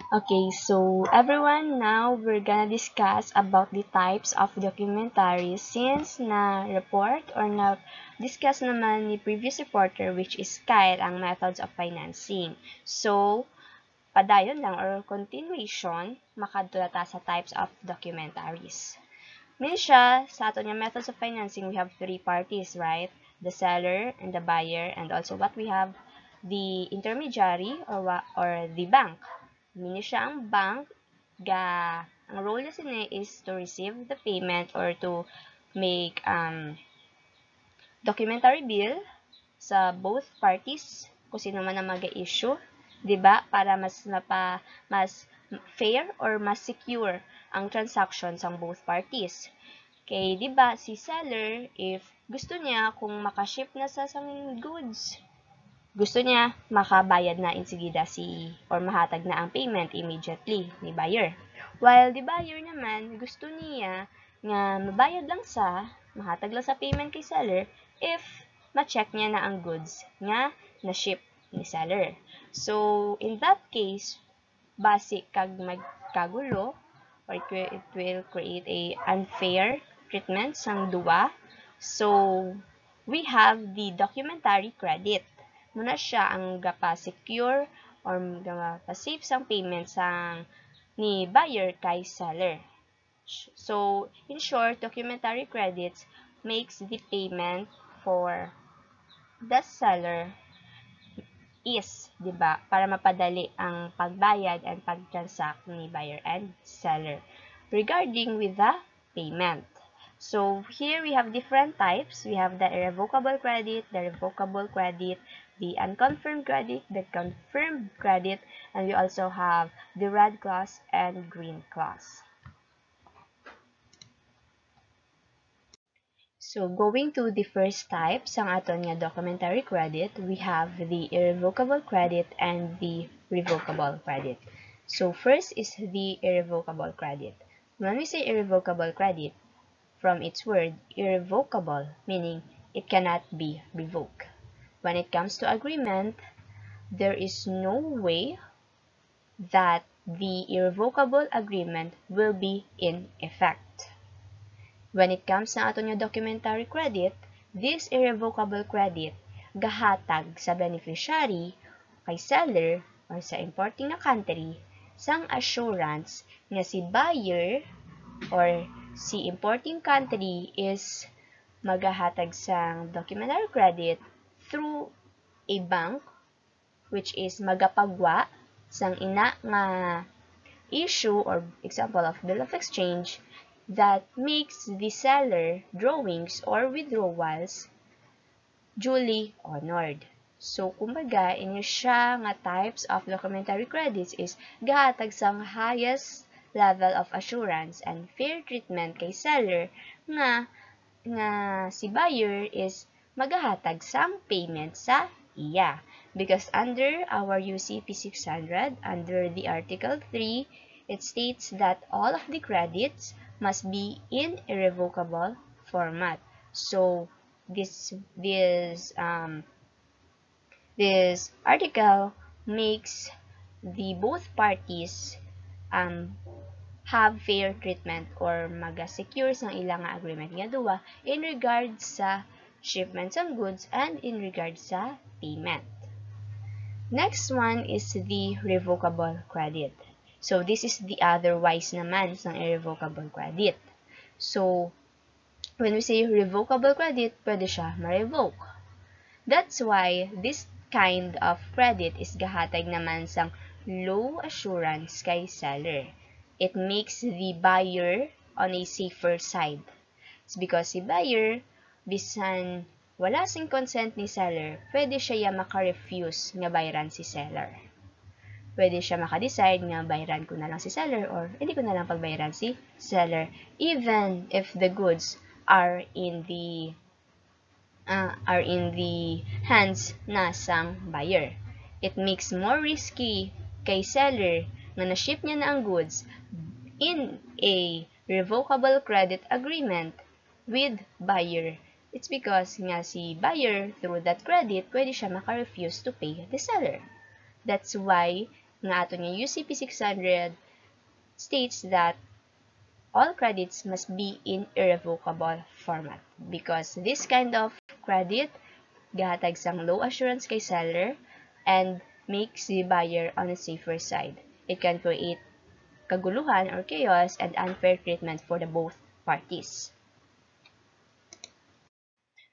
Okay, so everyone, now we're gonna discuss about the types of documentaries since na-report or na-discuss naman ni previous reporter which is Kyle ang methods of financing. So, padayon lang or continuation, makadulata sa types of documentaries. Mean siya, sa ato yung methods of financing, we have three parties, right? The seller and the buyer, and also what we have, the intermediary or the bank. Mean siya ang bank, ang role niya sini is to receive the payment or to make documentary bill sa both parties, kung sino man ang mag-issue, 'di ba? Para mas fair or mas secure ang transactions ng both parties. Kay 'di ba si seller if gusto niya kung makaship na sa sang goods, gusto niya makabayad na insigida or mahatag na ang payment immediately ni buyer. While the buyer naman gusto niya nga mabayad lang mahatag lang sa payment kay seller if ma-check niya na ang goods nga na-ship ni seller. So, in that case, base kag magkagulo or it will create a unfair treatment sang duwa. So, we have the documentary credit. Muna siya ang gapa-secure or gapa-save sang payment sang ni buyer kay seller. So, in short, documentary credits makes the payment for the seller is, 'di ba, para mapadali ang pagbayad and pag-transact ni buyer and seller regarding with the payment. So, here we have different types. We have the irrevocable credit, the revocable credit, the unconfirmed credit, the confirmed credit, and we also have the red clause and green clause. So, going to the first type, sang aton nga documentary credit, we have the irrevocable credit and the revocable credit. So, first is the irrevocable credit. When we say irrevocable credit, from its word, irrevocable, meaning it cannot be revoked. When it comes to agreement, there is no way that the irrevocable agreement will be in effect. When it comes sa ato nga documentary credit, this irrevocable credit gahatag sa beneficiary kay seller or sa importing na country sang assurance nga si buyer or si importing country is magahatag sang documentary credit through a bank which is magapagwa sang ina nga issue or example of bill of exchange that makes the seller drawings or withdrawals duly honored. So, kumbaga, inyo siya nga types of documentary credits is gahatag sang highest level of assurance and fair treatment kay seller nga si buyer is magahatag sang payment sa iya. Because under our UCP 600, under the Article 3, it states that all of the credits must be in irrevocable format. So this article makes the both parties have fair treatment or maga-secure sang ilang agreement nga duwa in regards sa shipments ng goods and in regards sa payment. Next one is the revocable credit. So, this is the otherwise naman ng irrevocable credit. So, when we say revocable credit, pwede siya ma-revoke. That's why this kind of credit is gahatag naman sang low assurance kay seller. It makes the buyer on a safer side. It's because si buyer, bisan wala sing consent ni seller, pwede siya maka-refuse nga bayaran si seller. Pwede siya maka-decide nga bayaran ko na lang si seller or hindi ko na lang pagbayaran si seller even if the goods are in the hands na sang buyer. It makes more risky kay seller nga na-ship niya na ang goods in a revocable credit agreement with buyer. It's because nga si buyer, through that credit, pwede siya maka-refuse to pay the seller. That's why nga ato nga UCP 600 states that all credits must be in irrevocable format because this kind of credit gahatag sang low assurance kay seller and makes the buyer on a safer side. It can create kaguluhan or chaos and unfair treatment for the both parties.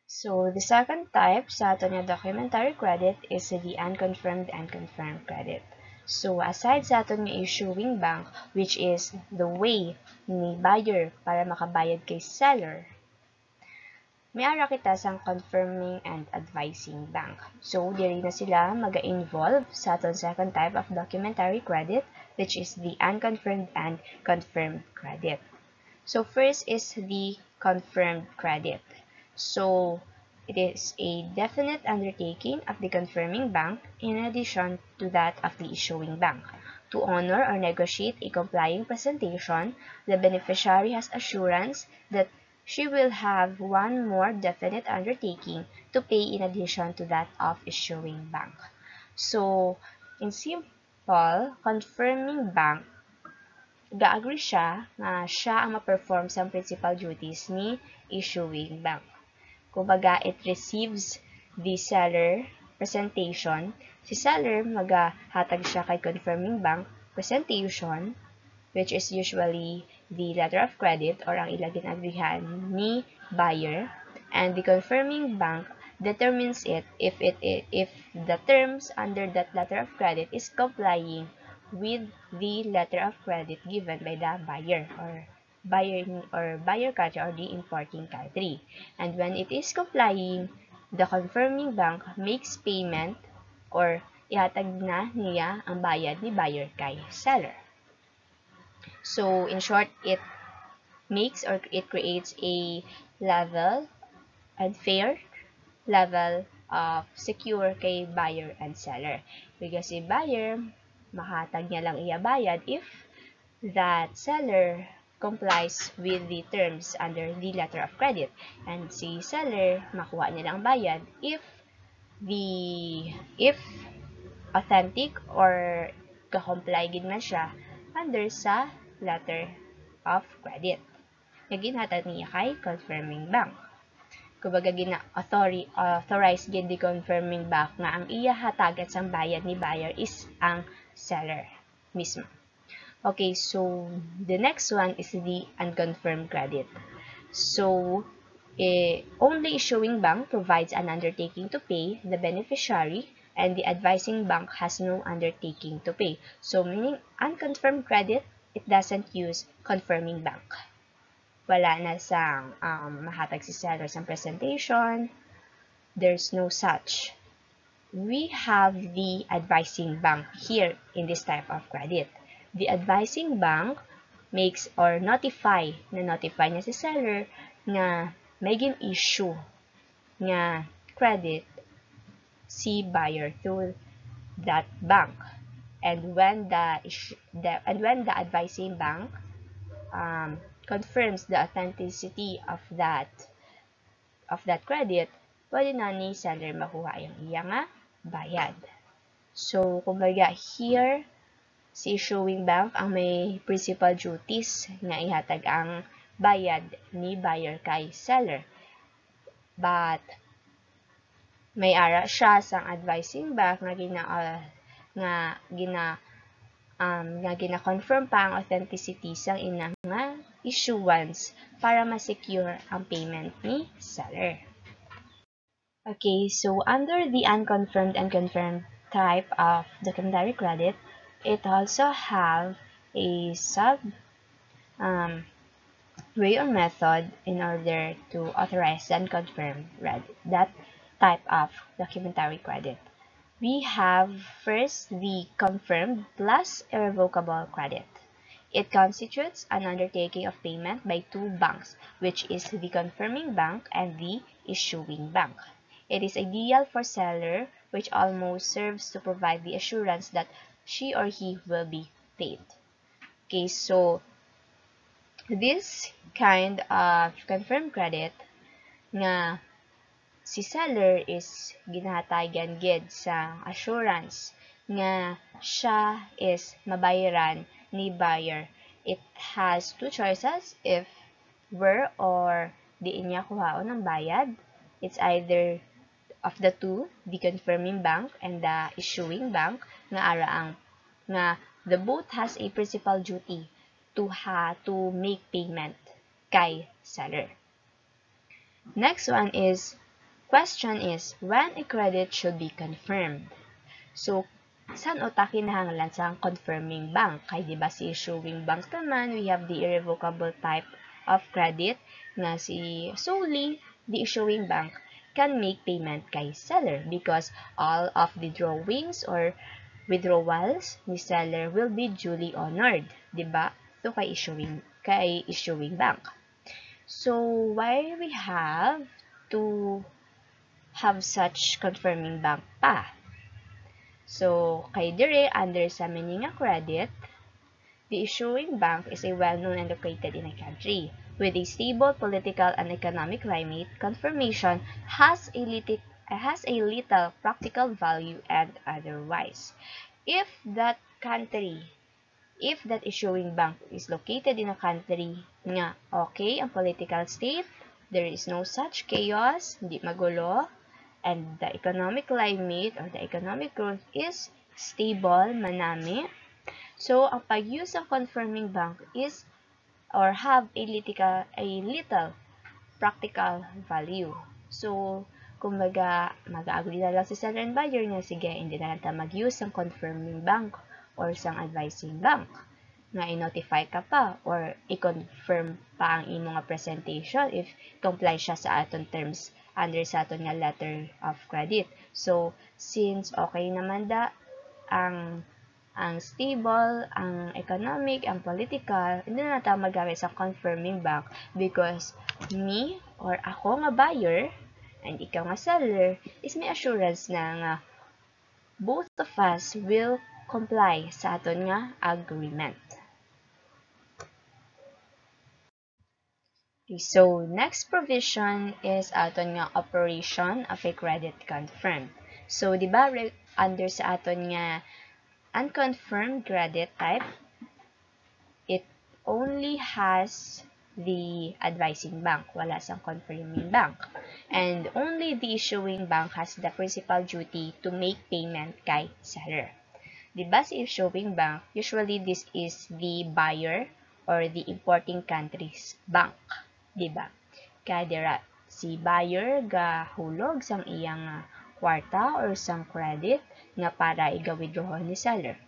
So, the second type sa ato nga documentary credit is the unconfirmed and confirmed credit. So, aside sa ato nga issuing bank, which is the way ni buyer para makabayad kay seller, may ara kita sang confirming and advising bank. So, diri na sila maga-involve sa aton second type of documentary credit, which is the unconfirmed and confirmed credit. So, first is the confirmed credit. So, it is a definite undertaking of the confirming bank in addition to that of the issuing bank. To honor or negotiate a complying presentation, the beneficiary has assurance that she will have one more definite undertaking to pay in addition to that of issuing bank. So, in simple, confirming bank ga-agree siya na siya ang ma-perform sa principal duties ni issuing bank. Kumbaga, it receives the seller presentation. Si seller, magahatag siya kay confirming bank presentation, which is usually the letter of credit or ang ilang ginagrihan ni buyer. And the confirming bank determines it if the terms under that letter of credit is complying with the letter of credit given by the buyer or buyer country or the importing country. And when it is complying, the confirming bank makes payment or ihatag na niya ang bayad ni buyer kay seller. So, in short, it makes or it creates a level and fair level of secure kay buyer and seller. Because si buyer, mahatag niya lang iyabayad if that seller complies with the terms under the letter of credit. And si seller, makuha niya lang bayad if authentic or ka-comply gid man siya under sa letter of credit. Naginhatag niya kay confirming bank. Kumbaga authorize gid di confirming bank nga ang iya hatagan sang bayad ni buyer is ang seller mismo. Okay, so the next one is the unconfirmed credit. So, only issuing bank provides an undertaking to pay the beneficiary and the advising bank has no undertaking to pay. So, meaning unconfirmed credit, it doesn't use confirming bank. Wala na sang mahatag si seller sang presentation. There's no such. We have the advising bank here in this type of credit. The advising bank makes or notify niya si seller nga may issue nga credit si buyer through that bank. And when the advising bank confirms the authenticity of that credit, pwede na ni seller makuha yung iya nga bayad. So, kumbaga here, si issuing bank ang may principal duties nga ihatag ang bayad ni buyer kay seller. But may ara siya sang advising bank nga gina-confirm pa ang authenticity sang inang nga issuance para ma-secure ang payment ni seller. Okay, so under the unconfirmed and confirmed type of documentary credit, it also have a sub way or method in order to authorize and confirm that type of documentary credit. We have first the confirmed plus irrevocable credit. It constitutes an undertaking of payment by two banks, which is the confirming bank and the issuing bank. It is ideal for seller, which almost serves to provide the assurance that she or he will be paid. Okay, so this kind of confirmed credit nga si seller is ginahatagan gid sa assurance nga siya is mabayaran ni buyer. It has two choices if were or diin niya kuhaon ng bayad. It's either of the two, the confirming bank and the issuing bank, nga ara ang nga the both has a principal duty to make payment kay seller. Next one is, question is, when a credit should be confirmed? So, saan o ta kinahanglan sa confirming bank? Kay diba si issuing bank naman, we have the irrevocable type of credit nga si solely the issuing bank can make payment kay seller because all of the drawings or withdrawals ni seller will be duly honored, diba? So, kay issuing bank. So, why we have to have such confirming bank pa? So, kay dire, under sa meaning nga credit, the issuing bank is a well-known and located in a country. With a stable political and economic climate, confirmation has a little practical value and otherwise. If that issuing bank is located in a country nga okay ang political state, there is no such chaos, hindi magulo, and the economic climate or the economic growth is stable, manami. So, ang pag-use ng confirming bank is or have a little practical value. So, kumbaga, mag-agree na lang si seller and buyer nga, sige, hindi na lang ta mag-use ng confirming bank or sang advising bank nga i-notify ka pa or i-confirm pa ang imong presentation if comply siya sa aton terms under sa aton nga letter of credit. So, since okay naman ang stable, ang economic, ang political, hindi na tayo magamit sa confirming bank because me or ako nga buyer and ikaw nga seller is may assurance na nga both of us will comply sa aton nga agreement. Okay, so next provision is aton nga operation of a credit confirmed. So, di ba under sa aton nga unconfirmed credit type, it only has the advising bank, wala sang confirming bank. And only the issuing bank has the principal duty to make payment kay seller. Diba si issuing bank, usually this is the buyer or the importing country's bank. Diba? Kaya si buyer gahulog sang iyang kwarta or sang credit nga para iga-withdraw ni seller.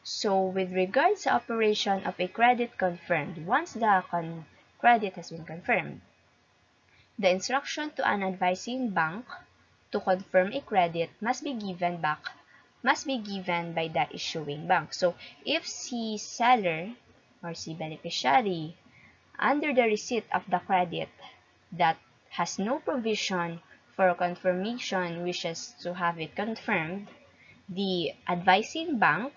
So, with regards to operation of a credit confirmed, once the credit has been confirmed, the instruction to an advising bank to confirm a credit must be given by the issuing bank. So, if si seller or si beneficiary under the receipt of the credit that has no provision for confirmation wishes to have it confirmed, the advising bank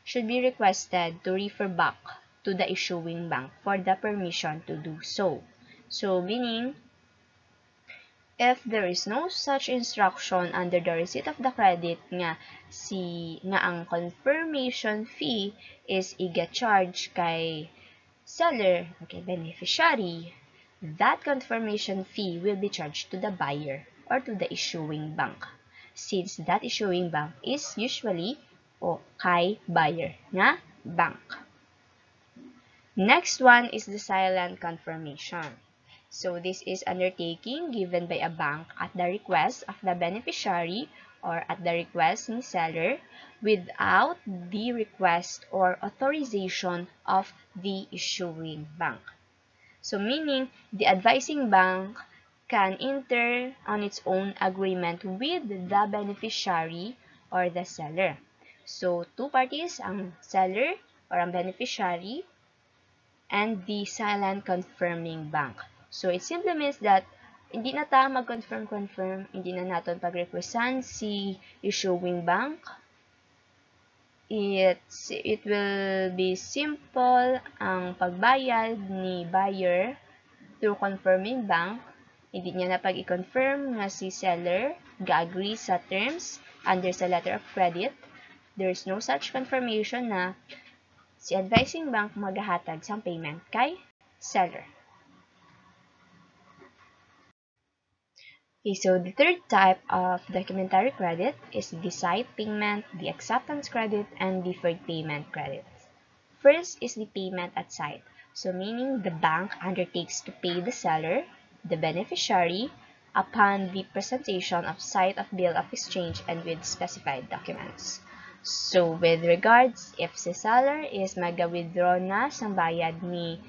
should be requested to refer back to the issuing bank for the permission to do so. So, meaning, if there is no such instruction under the receipt of the credit nga ang confirmation fee is iga-charge kay seller, okay, beneficiary, that confirmation fee will be charged to the buyer or to the issuing bank, since that issuing bank is usually kay buyer nga bank. Next one is the silent confirmation. So, this is undertaking given by a bank at the request of the beneficiary or at the request ni seller without the request or authorization of the issuing bank. So, meaning, the advising bank can enter on its own agreement with the beneficiary or the seller. So, two parties, ang seller or ang beneficiary and the silent confirming bank. So, it simply means that hindi na tayo mag-confirm, hindi na natin pag-requestan si issuing bank. It will be simple ang pagbayad ni buyer through confirming bank. Hindi niya na pag-i-confirm nga si seller ga-agree sa terms under sa letter of credit, there is no such confirmation na si advising bank maghahatag sang payment kay seller. Okay, so the third type of documentary credit is the site payment, the acceptance credit, and deferred payment credit. First is the payment at site. So meaning the bank undertakes to pay the seller, the beneficiary, upon the presentation of site of bill of exchange and with specified documents. So with regards, if si seller is mag-withdraw na sang bayad ni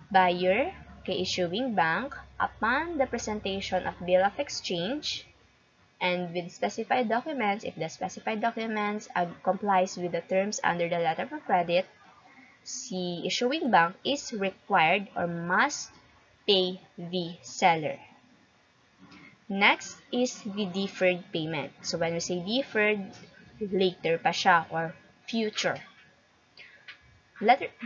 buyer kay issuing bank upon the presentation of bill of exchange and with specified documents, if the specified documents complies with the terms under the letter of credit, si issuing bank is required or must pay the seller. Next is the deferred payment. So when we say deferred, later pa siya or future.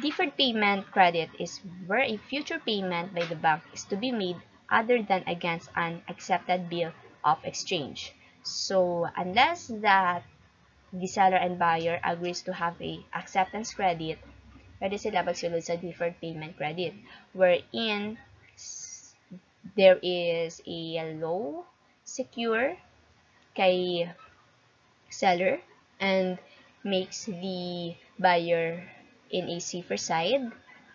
Deferred payment credit is where a future payment by the bank is to be made other than against an accepted bill of exchange. So unless that the seller and buyer agrees to have a acceptance credit, pwede sila magsulod sa deferred payment credit, wherein there is a low secure kay seller and makes the buyer in a safer side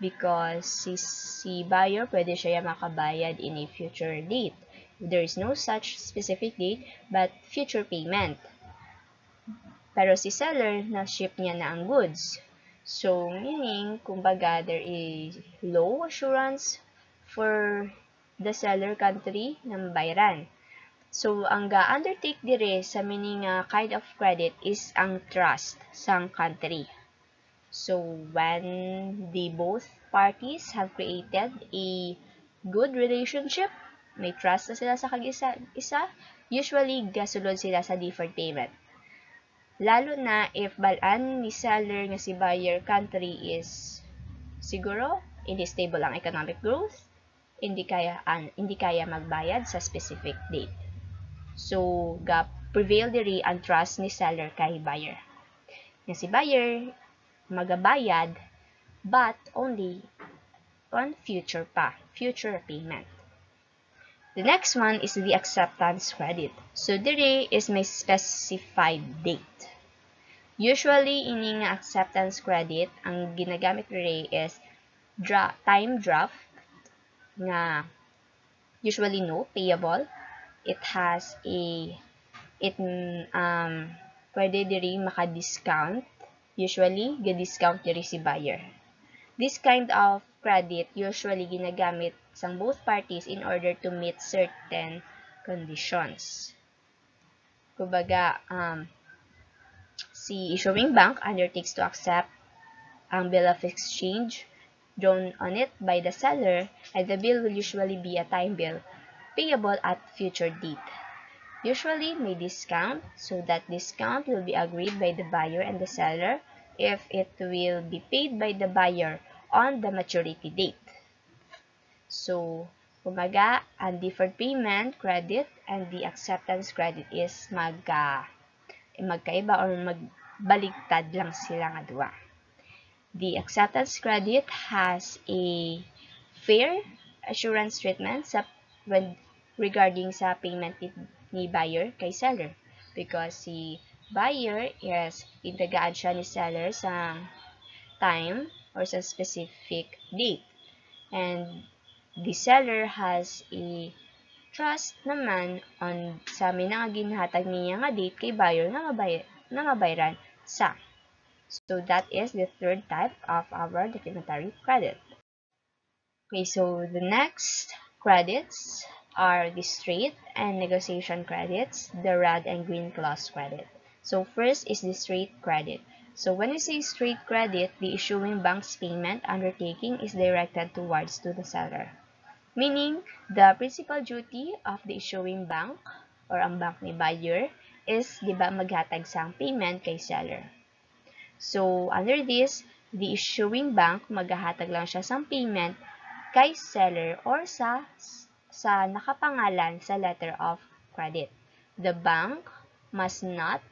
because si buyer pwede siya makabayad in a future date. There is no such specific date but future payment. Pero si seller, na-ship niya na ang goods. So, meaning, kumbaga, there is low assurance for the seller country ng bayaran. So, ang ga-undertake dire sa meaning kind of credit is ang trust sang country. So, when the both parties have created a good relationship, may trust na sila sa kag-isa, usually gasulod sila sa deferred payment. Lalo na if balaan ni seller nga si buyer country is siguro hindi stable ang economic growth, hindi kaya magbayad sa specific date. So, prevail diri ang trust ni seller kay buyer. Nga si buyer magabayad but only on future payment. The next one is the acceptance credit. So, diri is may specified date. Usually, ini nga acceptance credit, ang ginagamit diri is time draft nga usually no payable. It has pwede diri maka-discount. Usually, ga-discount diri si buyer. This kind of credit usually ginagamit sa both parties in order to meet certain conditions. Kumbaga, si issuing bank undertakes to accept ang bill of exchange drawn on it by the seller, and the bill will usually be a time bill payable at future date. Usually, may discount, so that discount will be agreed by the buyer and the seller if it will be paid by the buyer on the maturity date. So, kumbaga, ang deferred payment credit and the acceptance credit is magkaiba or magbaligtad lang sila nga duwa. The acceptance credit has a fair assurance treatment regarding sa payment ni buyer kay seller because si buyer is intagaan siya ni seller sa time or sa specific date, and the seller has a trust naman on sa mga ginhatag niya nga date kay buyer nga mabayaran sa. So that is the third type of our documentary credit. Okay, so the next credits are the straight and negotiation credits, the red and green clause credit. So first is the straight credit. So when we say straight credit, the issuing bank's payment undertaking is directed towards to the seller. Meaning, the principal duty of the issuing bank or ang bank ni buyer is, di ba, maghatag sang payment kay seller. So, under this, the issuing bank maghahatag lang siya sang payment kay seller or sa nakapangalan sa letter of credit. The bank must not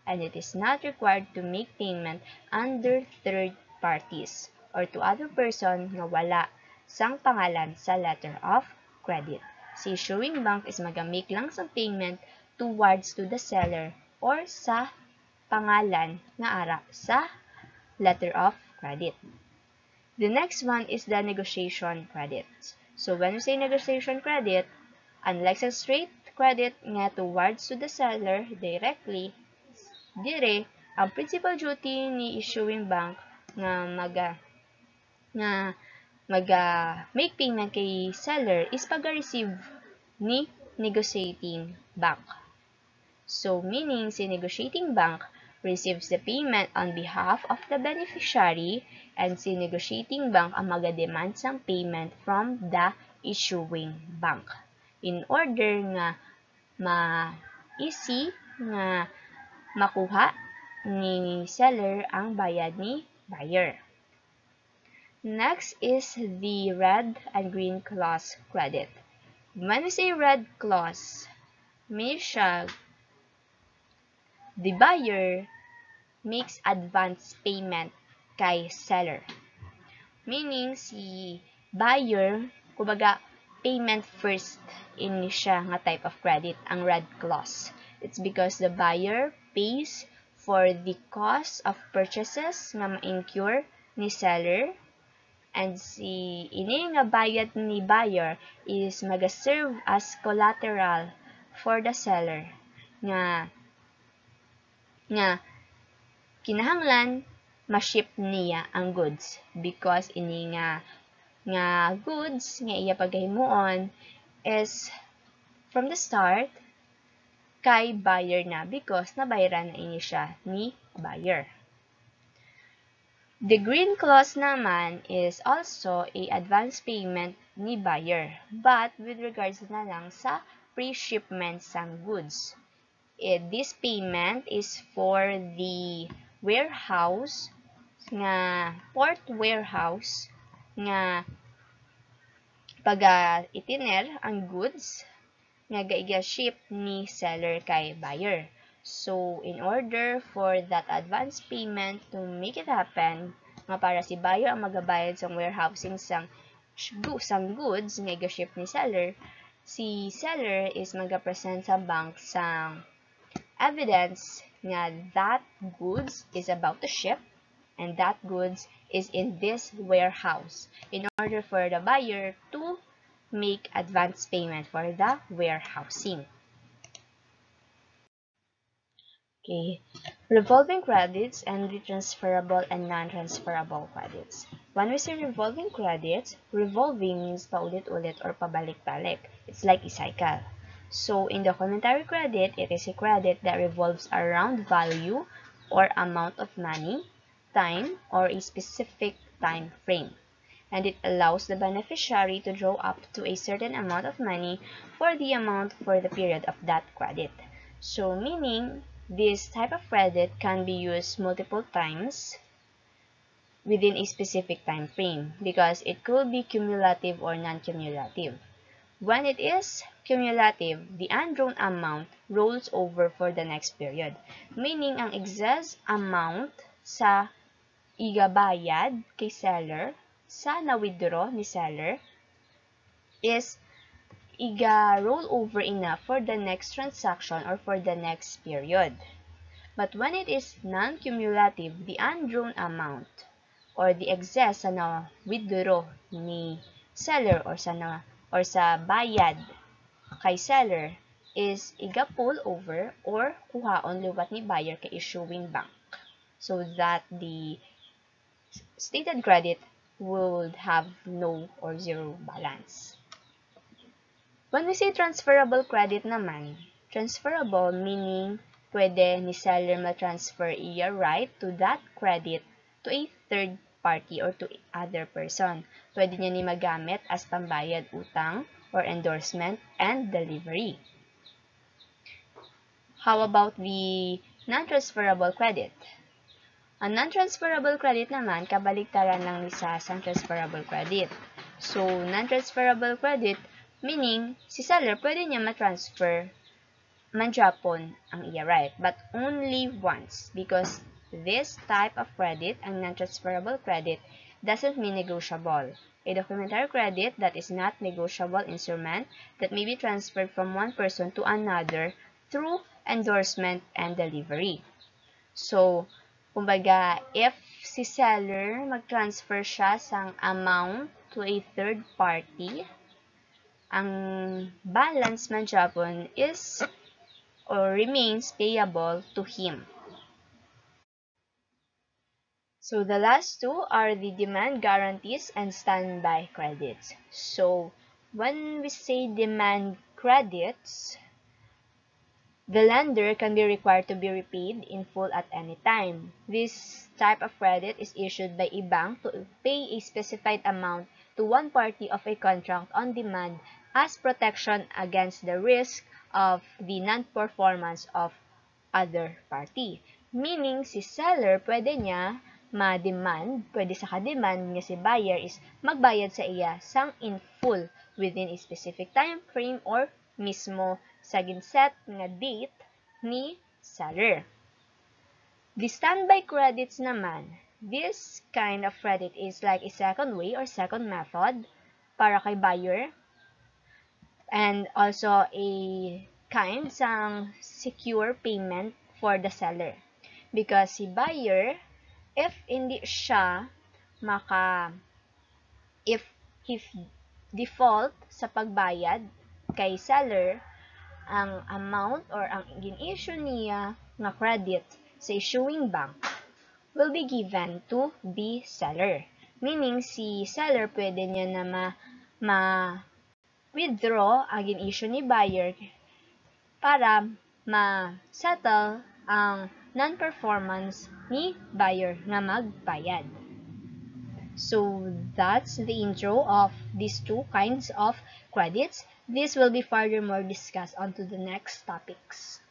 and it is not required to make payment under third parties or to other person nga wala sang pangalan sa letter of credit. Si issuing bank is magamake lang sang payment towards to the seller or sa pangalan nga ara sa letter of credit. The next one is the negotiation credit. So when we say negotiation credit, unlike sa straight credit nga towards to the seller directly, dire ang principal duty ni issuing bank nga make payment kay seller is pag-receive ni negotiating bank. So meaning si negotiating bank receives the payment on behalf of the beneficiary and si negotiating bank ang maga-demand sang payment from the issuing bank in order nga ma-easy nga makuha ni seller ang bayad ni buyer. Next is the red and green clause credit. When we say red clause, may siya the buyer makes advance payment kay seller. Meaning, si buyer, kumbaga, payment first in siya nga type of credit, ang red clause. It's because the buyer pays for the cost of purchases nga ma-incur ni seller and si ini nga bayad ni buyer is maga-serve as collateral for the seller nga kinahanglan ma-ship niya ang goods because ini nga goods nga iya paghimuon is from the start kay buyer na because nabayaran na ini siya ni buyer. The green clause naman is also a advance payment ni buyer but with regards na lang sa pre-shipment sang goods. This payment is for the warehouse port warehouse nga itiner ang goods nga gaiga-ship ni seller kay buyer. So in order for that advance payment to make it happen nga para si buyer ang magabayad sa warehousing sang goods nga iga-ship ni seller, si seller is magapresent sa bank sang evidence nga that goods is about to ship and that goods is in this warehouse in order for the buyer to make advance payment for the warehousing. Okay, revolving credits and the transferable and non-transferable credits. When we say revolving credits, revolving means paulit-ulit or pabalik-balik. It's like a cycle. So, in documentary credit, it is a credit that revolves around value or amount of money, time, or a specific time frame. And it allows the beneficiary to draw up to a certain amount of money for the amount for the period of that credit. So, meaning, this type of credit can be used multiple times within a specific time frame because it could be cumulative or non-cumulative. When it is cumulative, the undrawn amount rolls over for the next period, meaning ang excess amount sa igabayad kay seller sa na-withdraw ni seller is iga-roll over enough for the next transaction or for the next period. But when it is non-cumulative, the undrawn amount or the excess sa na-withdraw ni seller or sa bayad kay seller is iga-pull over or kuhaon liwat ni buyer kay issuing bank so that the stated credit would have no or zero balance. When we say transferable credit naman, transferable meaning pwede ni seller ma-transfer iya right to that credit to a third party or to other person. Pwede niya ni magamit as pambayad utang or endorsement and delivery. How about the non-transferable credit? Ang non-transferable credit naman, kabaliktaran lang ni sa transferable credit. So, non-transferable credit, meaning, si seller pwede niya man Japon ang i-write, but only once, because this type of credit, ang non-transferable credit, doesn't mean negotiable. A documentary credit that is not negotiable instrument that may be transferred from one person to another through endorsement and delivery. So, kumbaga, if si seller mag-transfer siya sang amount to a third party, ang balance man Japon is or remains payable to him. So the last two are the demand guarantees and standby credits. So when we say demand credits, the lender can be required to be repaid in full at any time. This type of credit is issued by a bank to pay a specified amount to one party of a contract on demand as protection against the risk of the non-performance of other party. Meaning, si seller, pwede niya ma-demand, pwede sa ka-demand nga si buyer is magbayad sa iya sang in full within a specific time frame or mismo sa ginset nga date ni seller. The standby credits naman, this kind of credit is like a second way or second method para kay buyer and also a kind sang secure payment for the seller. Because si buyer, if hindi siya if default sa pagbayad kay seller, ang amount or ang gin-issue niya nga credit sa issuing bank will be given to the seller. Meaning, si seller pwede niya na withdraw ang gin-issue ni buyer para ma-settle ang non-performance ni buyer nga magbayad. So that's the intro of these two kinds of credits. This will be furthermore discussed onto the next topics.